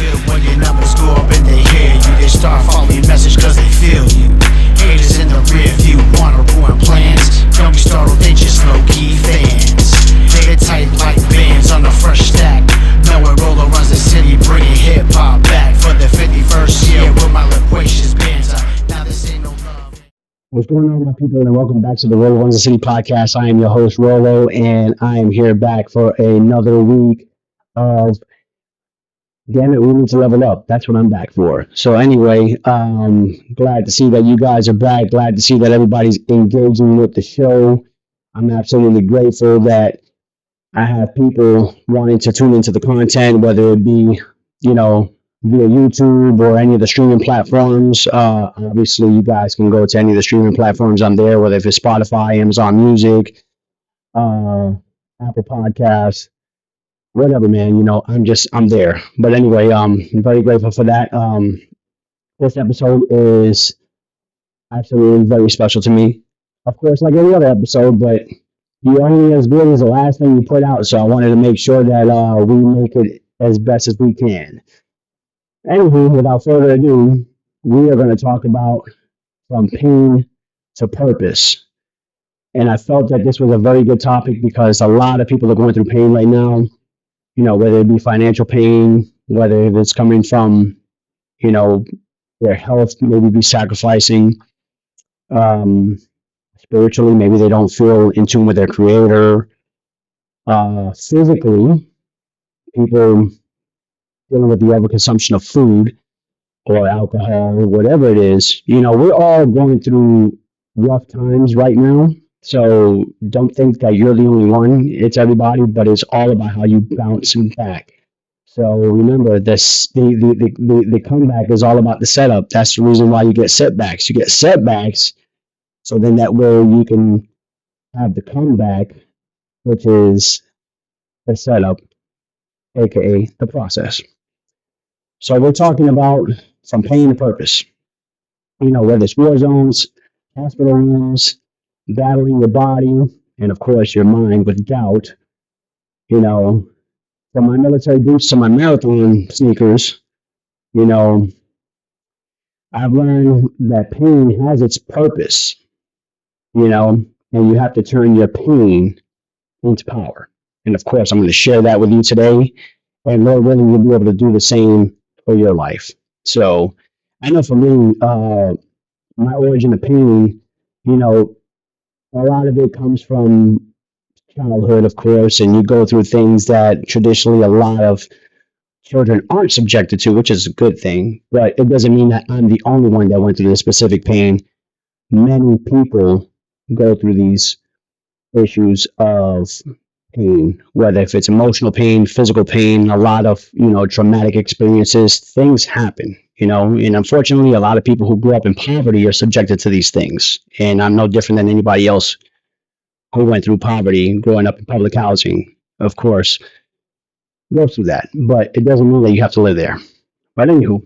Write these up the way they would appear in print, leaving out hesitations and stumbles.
feel when your numbers go up and they hear you. They start following your message cause they feel you. Haters in the rear view wanna ruin plans. Don't be startled, they just low-key fans. They tight like bands on a fresh stack. Knowing Rolo runs the city, bringing hip-hop back for the 51st year with my loquacious bands. Now this ain't no love. What's going on, my people, and welcome back to the Rolo Runs the City podcast. I am your host, Rolo, and I am here back for another week of Damn It, We Need to Level Up. That's what I'm back for. So anyway, glad to see that you guys are back. Glad to see that everybody's engaging with the show. I'm absolutely grateful that I have people wanting to tune into the content, whether it be, via YouTube or any of the streaming platforms. Obviously, you guys can go to any of the streaming platforms I'm there, whether if it's Spotify, Amazon Music, Apple Podcasts, whatever, man. I'm there. But anyway, I'm very grateful for that. This episode is absolutely very special to me. Of course, like any other episode, but you're only as good as the last thing you put out. So I wanted to make sure that we make it as best as we can. Anywho, without further ado, we are going to talk about from pain to purpose. And I felt that this was a very good topic because a lot of people are going through pain right now, whether it be financial pain, whether it's coming from, their health, maybe be sacrificing, spiritually, maybe they don't feel in tune with their creator, physically, people dealing with the overconsumption of food or alcohol or whatever it is. We're all going through rough times right now. So don't think that you're the only one. It's everybody, but it's all about how you bounce back. So remember, the comeback is all about the setup. That's the reason why you get setbacks. You get setbacks, so then that way you can have the comeback, which is the setup, aka the process. So we're talking about from pain to purpose. Whether it's war zones, hospital rooms, battling your body, and of course your mind with doubt. From my military boots to my marathon sneakers, I've learned that pain has its purpose, and you have to turn your pain into power. And of course, I'm going to share that with you today. And Lord willing, you'll be able to do the same for your life. So I know for me, my origin of pain, a lot of it comes from childhood, of course, and you go through things that traditionally a lot of children aren't subjected to, which is a good thing. But it doesn't mean that I'm the only one that went through this specific pain. Many people go through these issues of pain, whether if it's emotional pain, physical pain, a lot of, traumatic experiences, things happen, and unfortunately, a lot of people who grew up in poverty are subjected to these things. And I'm no different than anybody else who went through poverty, growing up in public housing, of course, goes through that. But it doesn't mean that you have to live there. But anywho,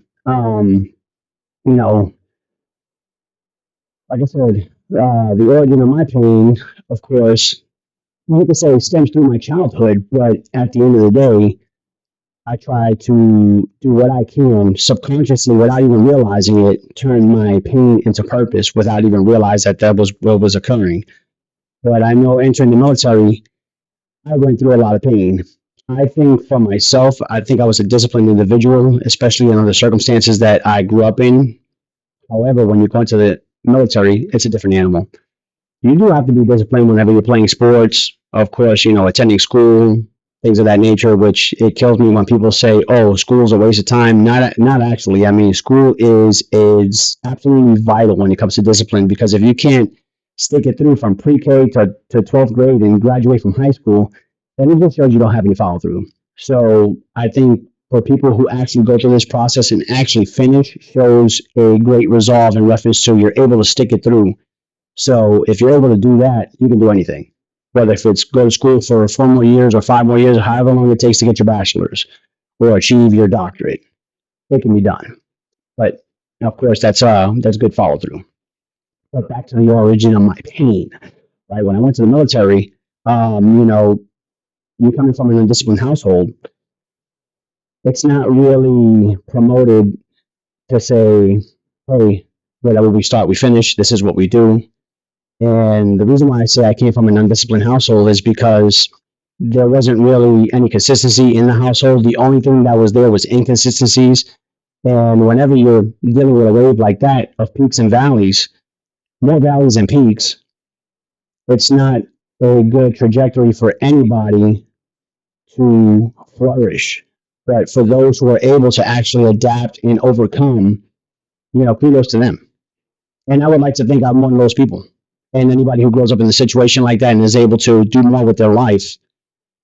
like I said, the origin of my pain, of course, you could say stems through my childhood, but at the end of the day, I try to do what I can subconsciously without even realizing it, turn my pain into purpose without even realizing that was what was occurring. But I know entering the military, I went through a lot of pain. I think for myself, I think I was a disciplined individual, especially in the circumstances that I grew up in. However, when you go into the military, it's a different animal. You do have to be disciplined whenever you're playing sports, of course, attending school, things of that nature, which it kills me when people say, oh, school's a waste of time. Not actually. I mean, school is absolutely vital when it comes to discipline, because if you can't stick it through from pre-K to 12th grade and graduate from high school, then it just shows you don't have any follow through. So I think for people who actually go through this process and actually finish shows a great resolve in reference to you're able to stick it through. So if you're able to do that, you can do anything. Whether if it's go to school for 4 more years or 5 more years, however long it takes to get your bachelor's or achieve your doctorate, it can be done. But of course, that's good follow through. But back to the origin of my pain, right? When I went to the military, you coming from an undisciplined household, it's not really promoted to say, hey, whatever we start, we finish. This is what we do. And the reason why I say I came from an undisciplined household is because there wasn't really any consistency in the household. The only thing that was there was inconsistencies. And whenever you're dealing with a wave like that of peaks and valleys, more valleys than peaks, it's not a good trajectory for anybody to flourish. But for those who are able to actually adapt and overcome, kudos to them. And I would like to think I'm one of those people. And anybody who grows up in a situation like that and is able to do more with their life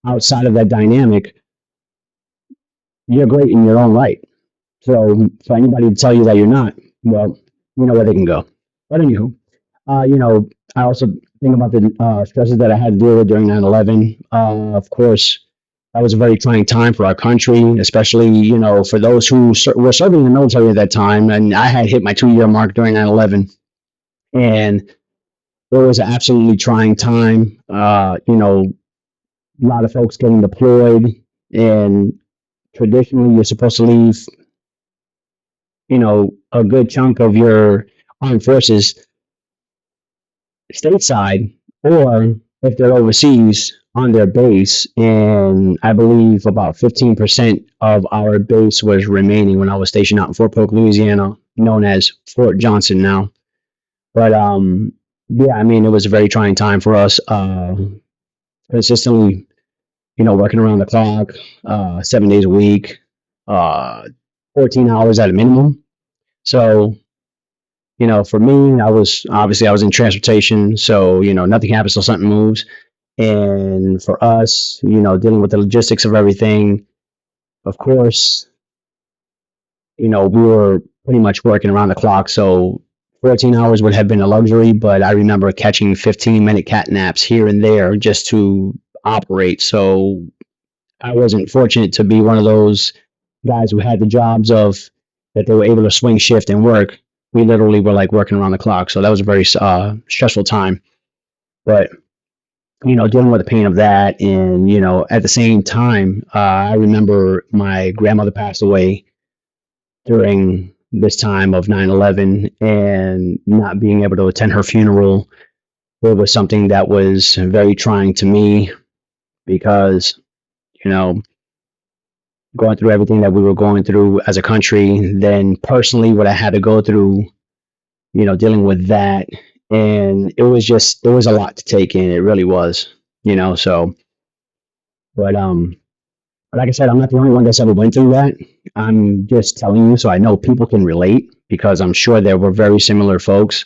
outside of that dynamic, you're great in your own right. So for anybody to tell you that you're not, well, you know where they can go. But anywho, I also think about the stresses that I had to deal with during 9/11. Of course, that was a very trying time for our country, especially, for those who were serving in the military at that time. And I had hit my 2 year mark during 9/11. And it was an absolutely trying time. A lot of folks getting deployed. And traditionally, you're supposed to leave, a good chunk of your armed forces stateside, or if they're overseas on their base. And I believe about 15% of our base was remaining when I was stationed out in Fort Polk, Louisiana, known as Fort Johnson now. But yeah, I mean, it was a very trying time for us. Consistently, working around the clock, 7 days a week, uh, 14 hours at a minimum. So, for me, I was in transportation, so nothing happens till something moves. And for us, dealing with the logistics of everything, of course, we were pretty much working around the clock. So 14 hours would have been a luxury, but I remember catching 15-minute cat naps here and there just to operate. So I wasn't fortunate to be one of those guys who had the jobs of that they were able to swing shift and work. We literally were like working around the clock. So that was a very stressful time. But dealing with the pain of that, and at the same time, I remember my grandmother passed away during this time of 9/11, and not being able to attend her funeral. It was something that was very trying to me because, you know, going through everything that we were going through as a country, then personally what I had to go through, dealing with that. And there was a lot to take in. It really was, so, but, like I said, I'm not the only one that's ever went through that. I'm just telling you so I know people can relate, because I'm sure there were very similar folks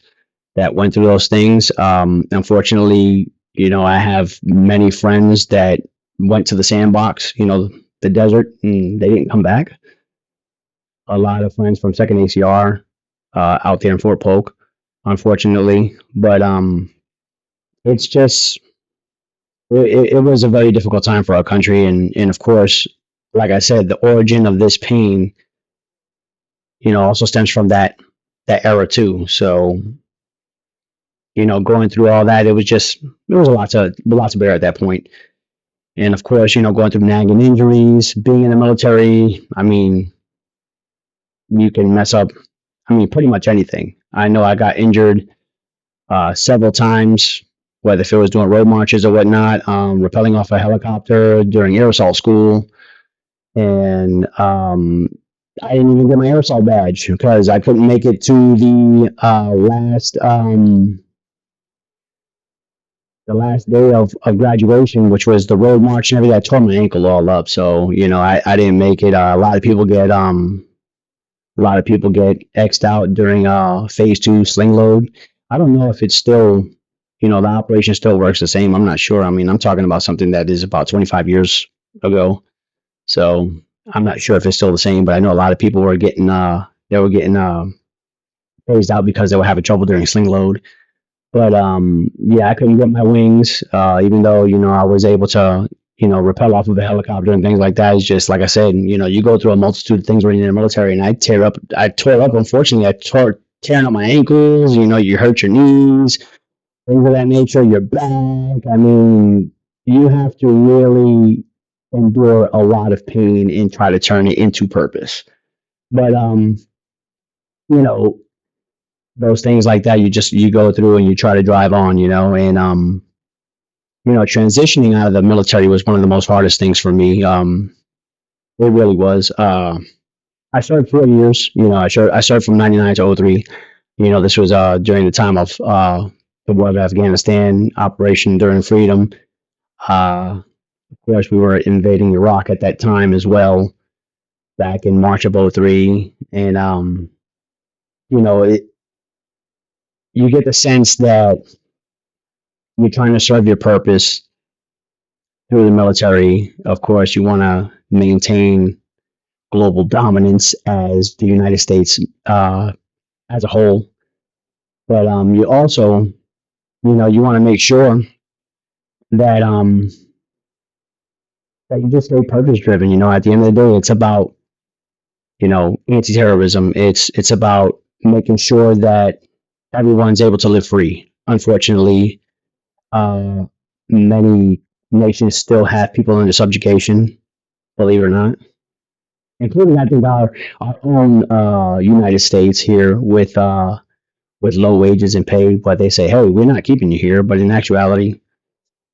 that went through those things. Unfortunately, I have many friends that went to the sandbox, the desert, and they didn't come back. A lot of friends from Second ACR out there in Fort Polk, unfortunately. But it's just it was a very difficult time for our country, and of course, like I said, the origin of this pain, also stems from that era too. So, going through all that, there was a lot to bear at that point. And of course, going through nagging injuries, being in the military. I mean, you can mess up. I mean, pretty much anything. I know I got injured several times, whether if it was doing road marches or whatnot, rappelling off a helicopter during air assault school. And I didn't even get my air assault badge because I couldn't make it to the last day of graduation, which was the road march and everything. I tore my ankle all up. So, I didn't make it. A lot of people get X'd out during phase 2 sling load. I don't know if it's still, the operation still works the same. I'm not sure. I mean, I'm talking about something that is about 25 years ago. So I'm not sure if it's still the same, but I know a lot of people were getting phased out because they were having trouble during sling load. But yeah, I couldn't get my wings, even though I was able to rappel off of a helicopter and things like that. It's just like I said, you go through a multitude of things when you're in the military, and I tore up. Unfortunately, tearing up my ankles. You hurt your knees, things of that nature. Your back. I mean, you have to really endure a lot of pain and try to turn it into purpose. But you know, those things like that, you go through and you try to drive on, and transitioning out of the military was one of the most hardest things for me. It really was. I served 4 years. I served from '99 to '03. This was during the time of the War of Afghanistan, Operation Enduring Freedom. Of course, we were invading Iraq at that time as well, back in March of '03. And, you know, it, you get the sense that you're trying to serve your purpose through the military. Of course, you want to maintain global dominance as the United States as a whole. But you also, you want to make sure that that you just stay purpose driven. At the end of the day, it's about anti-terrorism. It's about making sure that everyone's able to live free. Unfortunately, uh, many nations still have people under subjugation, believe it or not, including I think our own United States here with low wages and pay. But they say, hey, we're not keeping you here, but in actuality,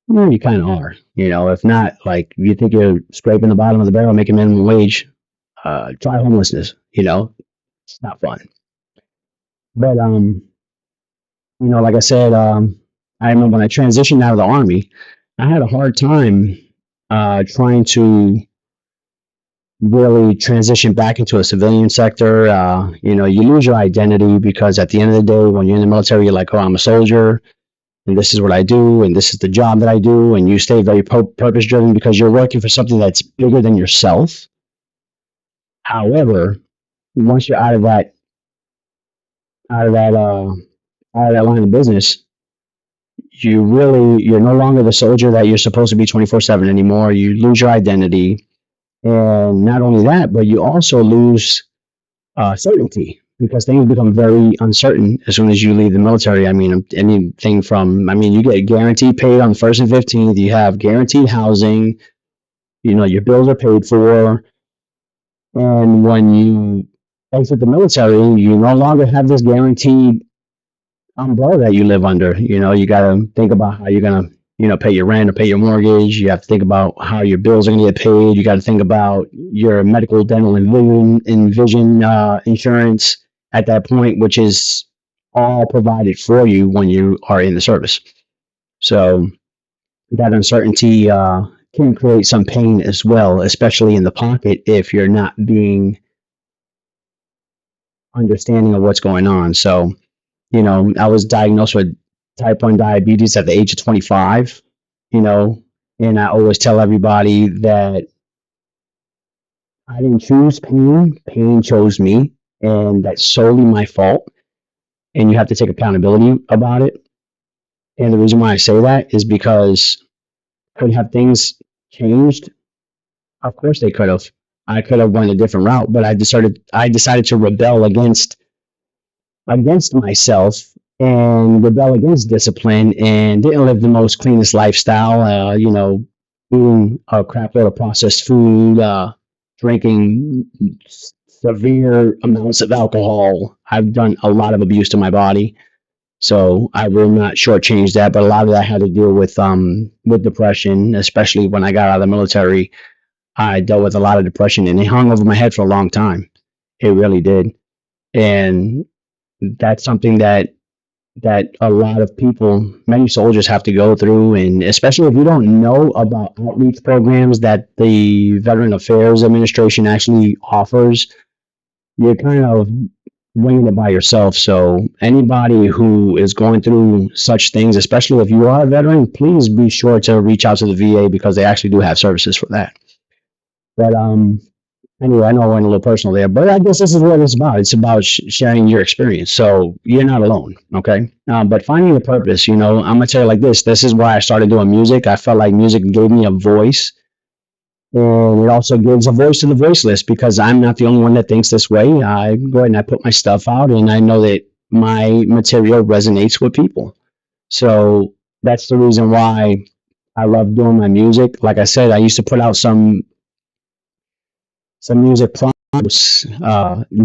well, you kind of are. If not, like if you think you're scraping the bottom of the barrel, making minimum wage, try homelessness. It's not fun. But like I said, I remember when I transitioned out of the army, I had a hard time trying to really transition back into a civilian sector. You lose your identity because at the end of the day, when you're in the military, you're like, oh, I'm a soldier, and this is what I do, and this is the job that I do, and you stay very purpose driven because you're working for something that's bigger than yourself. However, once you're out of that out of that line of business, you're no longer the soldier that you're supposed to be 24/7 anymore. You lose your identity, and not only that, but you also lose certainty because things become very uncertain as soon as you leave the military. I mean, anything from, you get guaranteed paid on the 1st and 15th, you have guaranteed housing, your bills are paid for. And when you exit the military, you no longer have this guaranteed umbrella that you live under. You got to think about how you're going to, pay your rent or pay your mortgage. You have to think about how your bills are going to get paid. You got to think about your medical, dental, and vision insurance at that point, which is all provided for you when you are in the service. So that uncertainty can create some pain as well, especially in the pocket if you're not being understanding of what's going on. So, I was diagnosed with type 1 diabetes at the age of 25, you know, and I always tell everybody that I didn't choose pain, pain chose me, and that's solely my fault. And you have to take accountability about it. And the reason why I say that is because could have things changed? Of course they could have. I could have went a different route, but I decided to rebel against myself and rebel against discipline and didn't live the most cleanest lifestyle. Eating a crap load of processed food, drinking severe amounts of alcohol. I've done a lot of abuse to my body, so I will not shortchange that. But a lot of that had to do with depression, especially when I got out of the military. I dealt with a lot of depression, and it hung over my head for a long time. It really did, and that's something that a lot of people, many soldiers have to go through. And especially if you don't know about outreach programs that the Veteran Affairs Administration actually offers, you're kind of winging it by yourself. So anybody who is going through such things, especially if you are a veteran, please be sure to reach out to the VA because they actually do have services for that. But anyway, I know I went a little personal there, but I guess this is what it's about. It's about sharing your experience. So you're not alone, okay? But finding a purpose, I'm gonna tell you like this. This is why I started doing music. I felt like music gave me a voice, and it also gives a voice to the voiceless because I'm not the only one that thinks this way. I go ahead and I put my stuff out, and I know that my material resonates with people. So that's the reason why I love doing my music. Like I said, I used to put out some music prompts,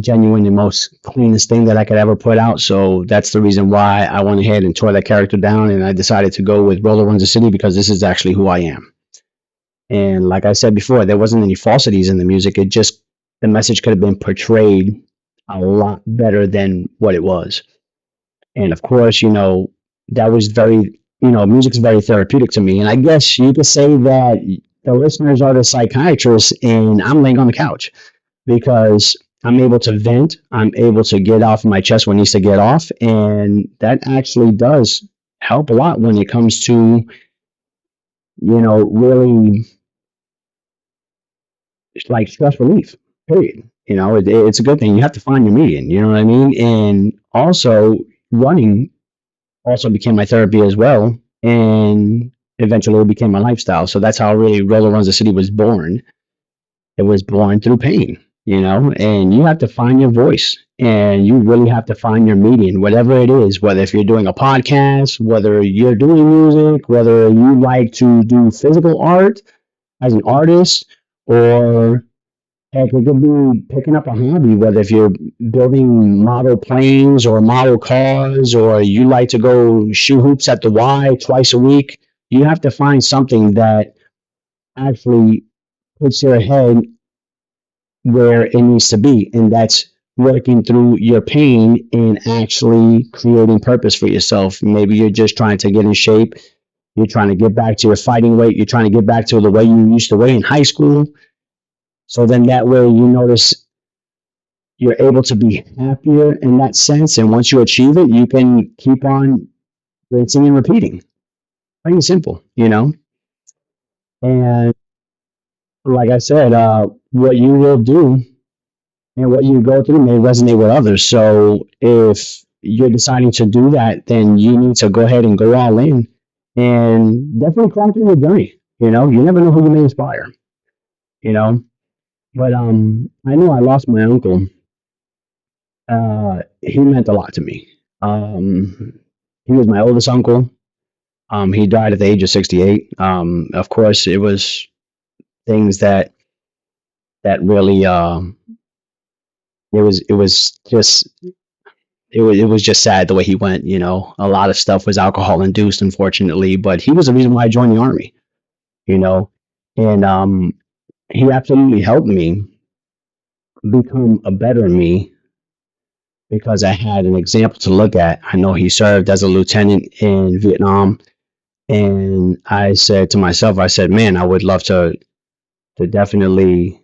genuine and most cleanest thing that I could ever put out. So that's the reason why I went ahead and tore that character down, and I decided to go with Rolo Runs the City because this is actually who I am. And like I said before, there wasn't any falsities in the music. It just the message could have been portrayed a lot better than what it was. And of course, that was very, music's very therapeutic to me. And I guess you could say that the listeners are the psychiatrists, and I'm laying on the couch because I'm able to vent. I'm able to get off my chest what needs to get off. And that actually does help a lot when it comes to, really like stress relief, period. It's a good thing. You have to find your median, you know what I mean? And also, running also became my therapy as well. And eventually it became my lifestyle. So that's how really Roller Runs the City was born. It was born through pain, and you have to find your voice and you really have to find your median, whatever it is, whether if you're doing a podcast, whether you're doing music, whether you like to do physical art as an artist, or heck, it could be picking up a hobby, whether if you're building model planes or model cars, or you like to go shoot hoops at the Y twice a week. You have to find something that actually puts your head where it needs to be, and that's working through your pain and actually creating purpose for yourself. Maybe you're just trying to get in shape. You're trying to get back to your fighting weight. You're trying to get back to the way you used to weigh in high school. So then that way you notice you're able to be happier in that sense. And once you achieve it, you can keep on rinsing and repeating. Plain and simple. And like I said, what you will do and what you go through may resonate with others. So if you're deciding to do that, then you need to go ahead and go all in and definitely climb through your journey. You never know who you may inspire, you know. But I know I lost my uncle. He meant a lot to me. He was my oldest uncle. He died at the age of 68. Of course, it was things that really it was just it was just sad the way he went. A lot of stuff was alcohol induced, unfortunately. But he was the reason why I joined the army. You know, and he absolutely helped me become a better me because I had an example to look at. I know he served as a lieutenant in Vietnam, and I said to myself, I said, man, I would love to definitely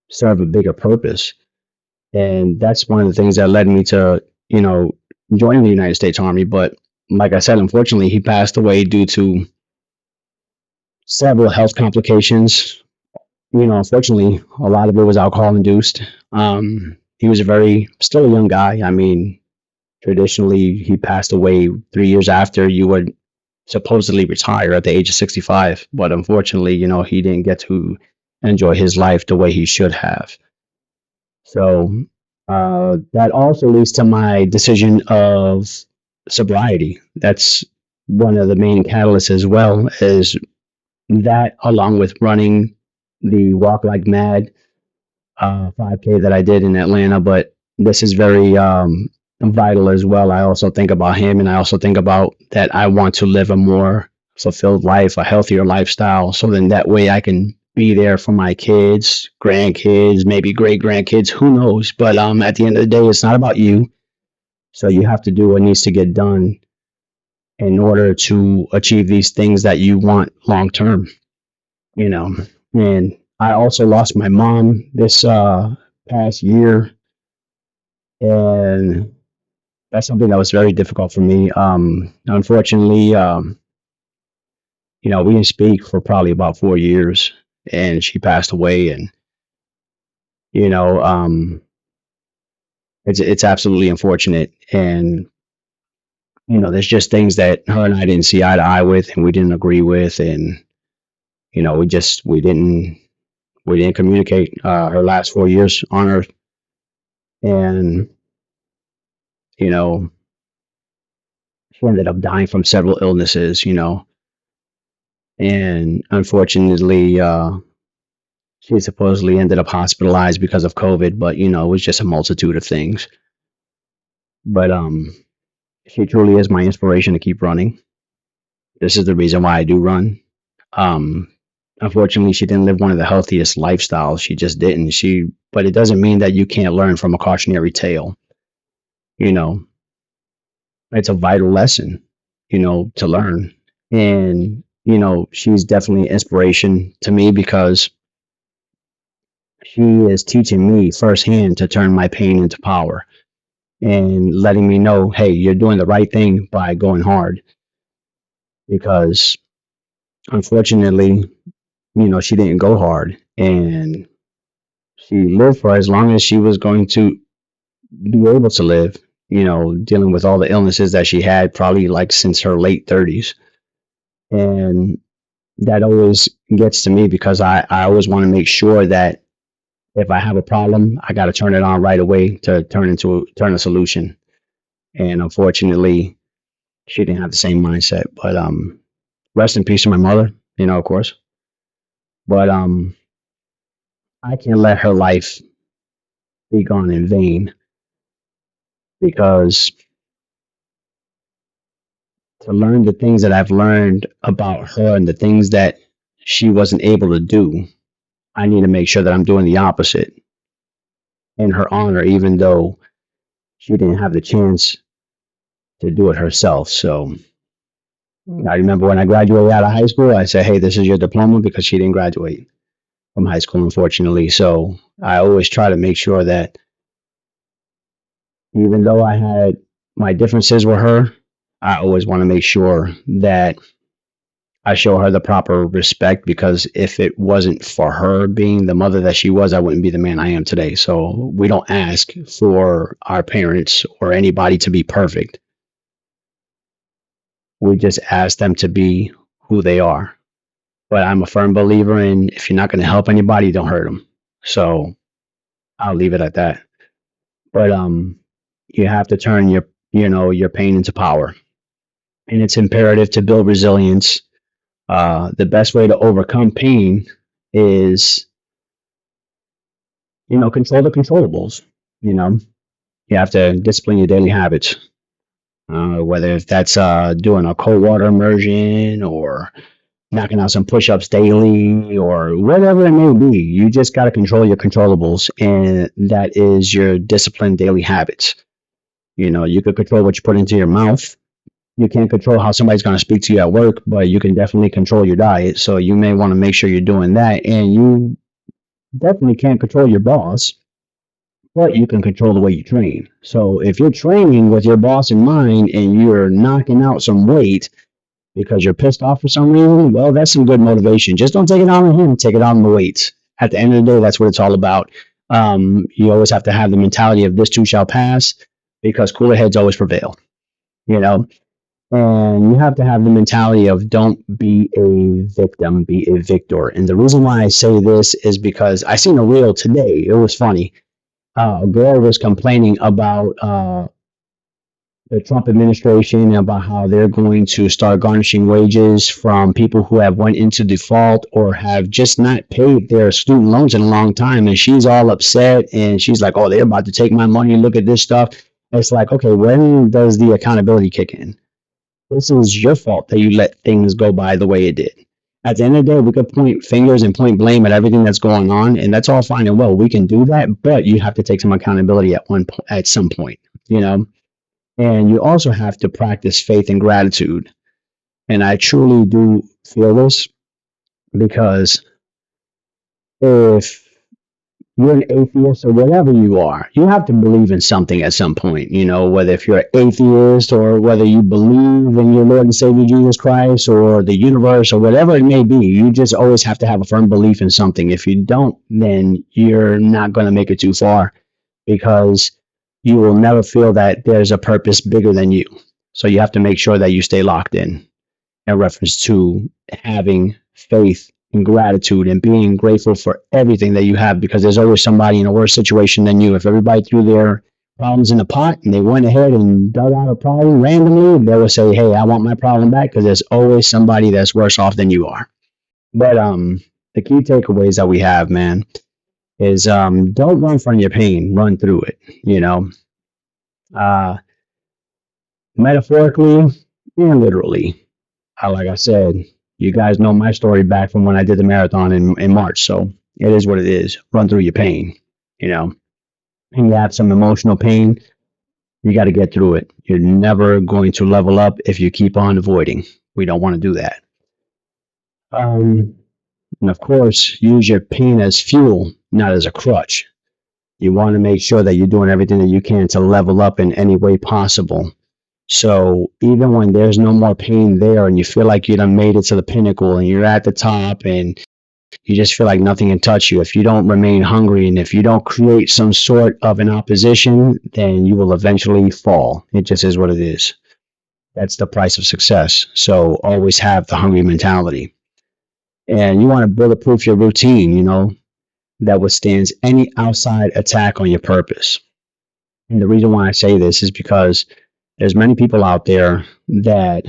serve a bigger purpose. And that's one of the things that led me to, join the United States Army. But like I said, unfortunately, he passed away due to several health complications. Unfortunately, a lot of it was alcohol induced. He was still a young guy. I mean, traditionally, he passed away 3 years after you would supposedly retire at the age of 65. But unfortunately, he didn't get to enjoy his life the way he should have. So that also leads to my decision of sobriety. That's one of the main catalysts as well, is that along with running the Walk Like Mad 5K that I did in Atlanta. But this is very vital as well. I also think about him, and I also think about that I want to live a more fulfilled life, a healthier lifestyle. So then that way I can be there for my kids, grandkids, maybe great grandkids, who knows? But at the end of the day, it's not about you. So you have to do what needs to get done in order to achieve these things that you want long term, you know. And I also lost my mom this past year, and that's something that was very difficult for me. Unfortunately, we didn't speak for probably about 4 years, and she passed away. And you know, it's absolutely unfortunate. And there's just things that her and I didn't see eye to eye with, and we didn't agree with, and we didn't communicate her last 4 years on Earth. And you know, she ended up dying from several illnesses. And unfortunately, she supposedly ended up hospitalized because of COVID, but it was just a multitude of things. But she truly is my inspiration to keep running. This is the reason why I do run. Um, Unfortunately, she didn't live one of the healthiest lifestyles. She just didn't. But it doesn't mean that you can't learn from a cautionary tale. You know, it's a vital lesson, to learn. And, she's definitely an inspiration to me because she is teaching me firsthand to turn my pain into power and letting me know, hey, you're doing the right thing by going hard. Because unfortunately, she didn't go hard and she lived for as long as she was going to be able to live, dealing with all the illnesses that she had probably like since her late 30s. And that always gets to me because I always want to make sure that if I have a problem, I got to turn it on right away to turn a solution. And unfortunately, she didn't have the same mindset. But rest in peace to my mother, of course. But I can't let her life be gone in vain because to learn the things that I've learned about her and the things that she wasn't able to do, I need to make sure that I'm doing the opposite in her honor, even though she didn't have the chance to do it herself. So I remember when I graduated out of high school, I said, hey, this is your diploma because she didn't graduate from high school, unfortunately. So I always try to make sure that even though I had my differences with her, I always want to make sure that I show her the proper respect because if it wasn't for her being the mother that she was, I wouldn't be the man I am today. So we don't ask for our parents or anybody to be perfect. We just ask them to be who they are. But I'm a firm believer in if you're not going to help anybody, don't hurt them. So I'll leave it at that. But you have to turn your pain into power, and it's imperative to build resilience. The best way to overcome pain is control the controllables. You know, you have to discipline your daily habits, whether if that's doing a cold water immersion or knocking out some push-ups daily or whatever it may be. You just got to control your controllables, and that is your disciplined daily habits. You could control what you put into your mouth. You can't control how somebody's going to speak to you at work, but you can definitely control your diet. So you may want to make sure you're doing that. And you definitely can't control your boss, but you can control the way you train. So if you're training with your boss in mind and you're knocking out some weight because you're pissed off for some reason, well, that's some good motivation. Just don't take it out on him, take it out on the weights. At the end of the day, that's what it's all about. You always have to have the mentality of this too shall pass because cooler heads always prevail, you know? And you have to have the mentality of don't be a victim, be a victor. And the reason why I say this is because I seen a reel today. It was funny. A girl was complaining about the Trump administration about how they're going to start garnishing wages from people who have went into default or have just not paid their student loans in a long time. And she's all upset and she's like, oh, they're about to take my money. Look at this stuff. It's like, okay, when does the accountability kick in? This is your fault that you let things go by the way it did. At the end of the day, we could point fingers and point blame at everything that's going on, and that's all fine and well. We can do that, but you have to take some accountability at some point, you know. And you also have to practice faith and gratitude. And I truly do feel this because if you're an atheist or whatever you are, you have to believe in something at some point, whether if you're an atheist or whether you believe in your Lord and Savior Jesus Christ or the universe or whatever it may be, you just always have to have a firm belief in something. If you don't, then you're not going to make it too far because you will never feel that there's a purpose bigger than you. So you have to make sure that you stay locked in reference to having faith and gratitude and being grateful for everything that you have because there's always somebody in a worse situation than you. If everybody threw their problems in the pot and they went ahead and dug out a problem randomly, they will say, hey, I want my problem back, because there's always somebody that's worse off than you are. But the key takeaways that we have, man, is don't run from your pain, run through it. Uh, Metaphorically and literally. Like I said, you guys know my story back from when I did the marathon in March. So it is what it is. Run through your pain, and you have some emotional pain. You got to get through it. You're never going to level up if you keep on avoiding. We don't want to do that. And of course, use your pain as fuel, not as a crutch. You want to make sure that you're doing everything that you can to level up in any way possible. So even when there's no more pain there and you feel like you done made it to the pinnacle and you're at the top and you just feel like nothing can touch you, if you don't remain hungry and if you don't create some sort of an opposition, then you will eventually fall. It just is what it is. That's the price of success. So always have the hungry mentality. And you want to bulletproof your routine, that withstands any outside attack on your purpose. And the reason why I say this is because there's many people out there that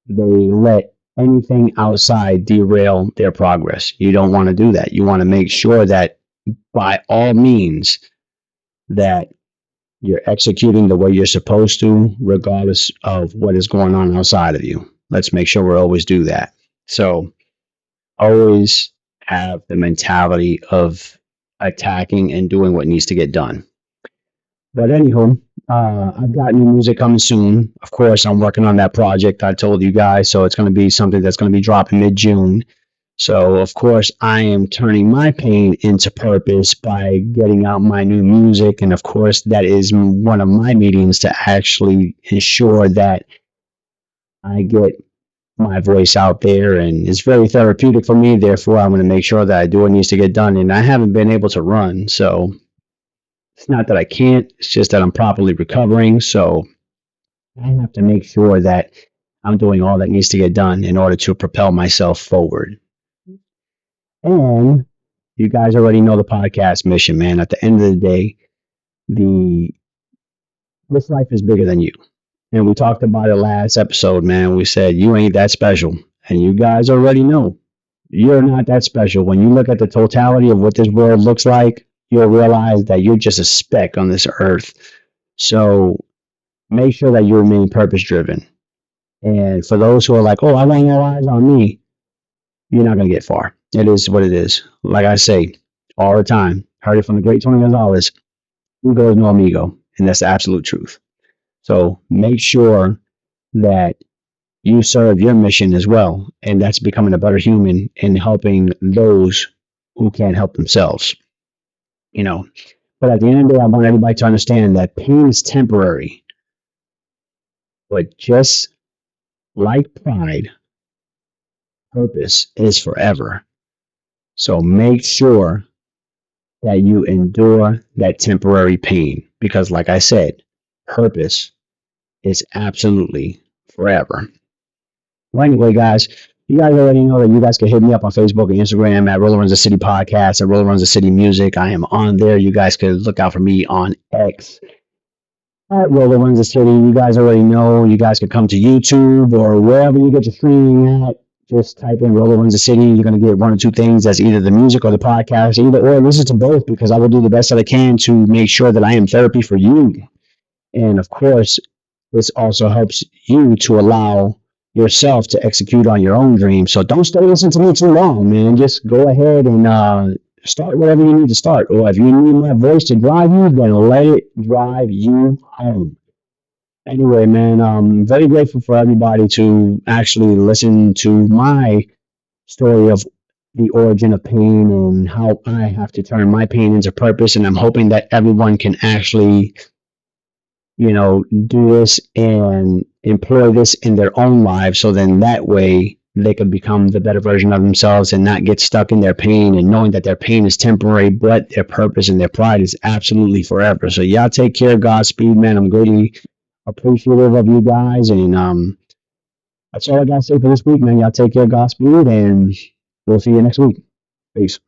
they let anything outside derail their progress. You don't want to do that. You want to make sure that by all means that you're executing the way you're supposed to, regardless of what is going on outside of you. Let's make sure we always do that. So always have the mentality of attacking and doing what needs to get done. But anywho, I've got new music coming soon. Of course, I'm working on that project I told you guys, so it's going to be something that's going to be dropping mid-June. So, of course, I am turning my pain into purpose by getting out my new music. And, of course, that is one of my meetings to actually ensure that I get my voice out there. And it's very therapeutic for me. Therefore, I'm going to make sure that I do what needs to get done. And I haven't been able to run, so it's not that I can't. It's just that I'm properly recovering. So I have to make sure that I'm doing all that needs to get done in order to propel myself forward. And you guys already know the podcast mission, man. At the end of the day, this life is bigger than you. And we talked about it last episode, man. We said you ain't that special. And you guys already know you're not that special. When you look at the totality of what this world looks like, you'll realize that you're just a speck on this earth. So make sure that you remain purpose driven. And for those who are like, oh, I want all eyes on me, you're not going to get far. It is what it is. Like I say all the time, heard it from the great Tony Gonzalez, ego is no amigo. And that's the absolute truth. So make sure that you serve your mission as well. And that's becoming a better human and helping those who can't help themselves. But at the end of the day, I want everybody to understand that pain is temporary. But just like pride, purpose is forever. So make sure that you endure that temporary pain. Because like I said, purpose is absolutely forever. Well, anyway, guys, you guys already know that you guys can hit me up on Facebook and Instagram at Rolo Runs the City Podcast, at Rolo Runs the City Music. I am on there. You guys can look out for me on X at Rolo Runs the City. You guys already know. You guys can come to YouTube or wherever you get your streaming at. Just type in Rolo Runs the City. You're going to get one or two things. That's either the music or the podcast, or listen to both, because I will do the best that I can to make sure that I am therapy for you. And of course, this also helps you to allow yourself to execute on your own dreams. So don't stay listening to me too long, man. Just go ahead and start whatever you need to start. Or if you need my voice to drive you, then let it drive you home. Anyway, man, I'm very grateful for everybody to actually listen to my story of the origin of pain and how I have to turn my pain into purpose. And I'm hoping that everyone can actually do this and employ this in their own lives, so then that way they can become the better version of themselves and not get stuck in their pain, and knowing that their pain is temporary, but their purpose and their pride is absolutely forever. So y'all take care. Godspeed, man. I'm greatly appreciative of you guys, and that's all I gotta say for this week, man. Y'all take care. Godspeed, and we'll see you next week. Peace.